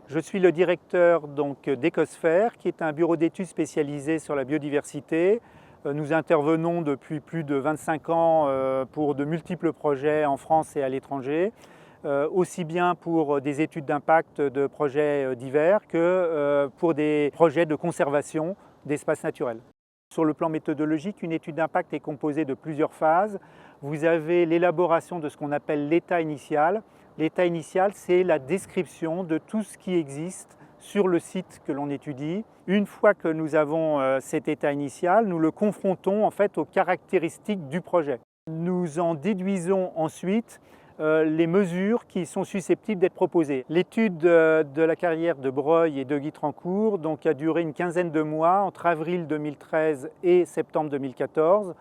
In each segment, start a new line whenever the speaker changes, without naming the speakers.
Je suis le directeur d'Ecosphère, qui est un bureau d'études spécialisé sur la biodiversité. Nous intervenons depuis plus de 25 ans pour de multiples projets en France et à l'étranger, aussi bien pour des études d'impact de projets divers que pour des projets de conservation d'espaces naturels. Sur le plan méthodologique, une étude d'impact est composée de plusieurs phases. Vous avez l'élaboration de ce qu'on appelle l'état initial. L'état initial, c'est la description de tout ce qui existe sur le site que l'on étudie. Une fois que nous avons cet état initial, nous le confrontons en fait aux caractéristiques du projet. Nous en déduisons ensuite les mesures qui sont susceptibles d'être proposées. L'étude de la carrière de Breuil et de Guitrancourt a duré une quinzaine de mois entre avril 2013 et septembre 2014.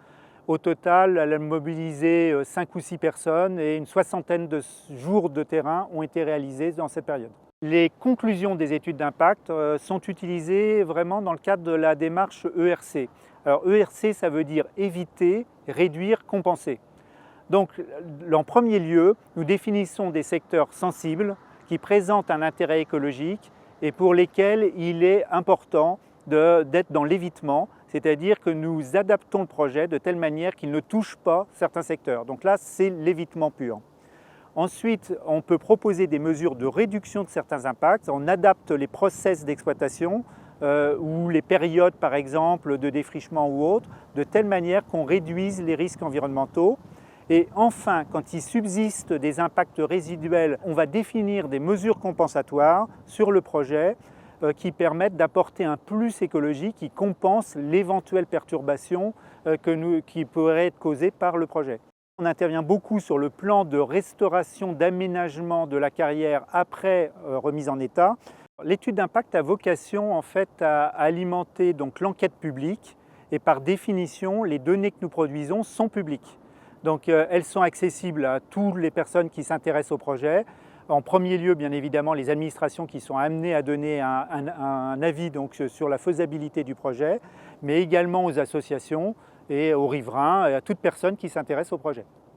Au total, elle a mobilisé 5 ou 6 personnes et une soixantaine de jours de terrain ont été réalisés dans cette période. Les conclusions des études d'impact sont utilisées vraiment dans le cadre de la démarche ERC. Alors ERC, ça veut dire éviter, réduire, compenser. Donc, en premier lieu, nous définissons des secteurs sensibles qui présentent un intérêt écologique et pour lesquels il est important d'être dans l'évitement, c'est-à-dire que nous adaptons le projet de telle manière qu'il ne touche pas certains secteurs. Donc là, c'est l'évitement pur. Ensuite, on peut proposer des mesures de réduction de certains impacts. On adapte les process d'exploitation ou les périodes, par exemple, de défrichement ou autres, de telle manière qu'on réduise les risques environnementaux. Et enfin, quand il subsiste des impacts résiduels, on va définir des mesures compensatoires sur le projet qui permettent d'apporter un plus écologique qui compense l'éventuelle perturbation qui pourrait être causée par le projet. On intervient beaucoup sur le plan de restauration, d'aménagement de la carrière après remise en état. L'étude d'impact a vocation en fait à alimenter l'enquête publique et par définition, les données que nous produisons sont publiques. Donc elles sont accessibles à toutes les personnes qui s'intéressent au projet. En premier lieu, bien évidemment, les administrations qui sont amenées à donner un avis sur la faisabilité du projet, mais également aux associations et aux riverains et à toute personne qui s'intéresse au projet.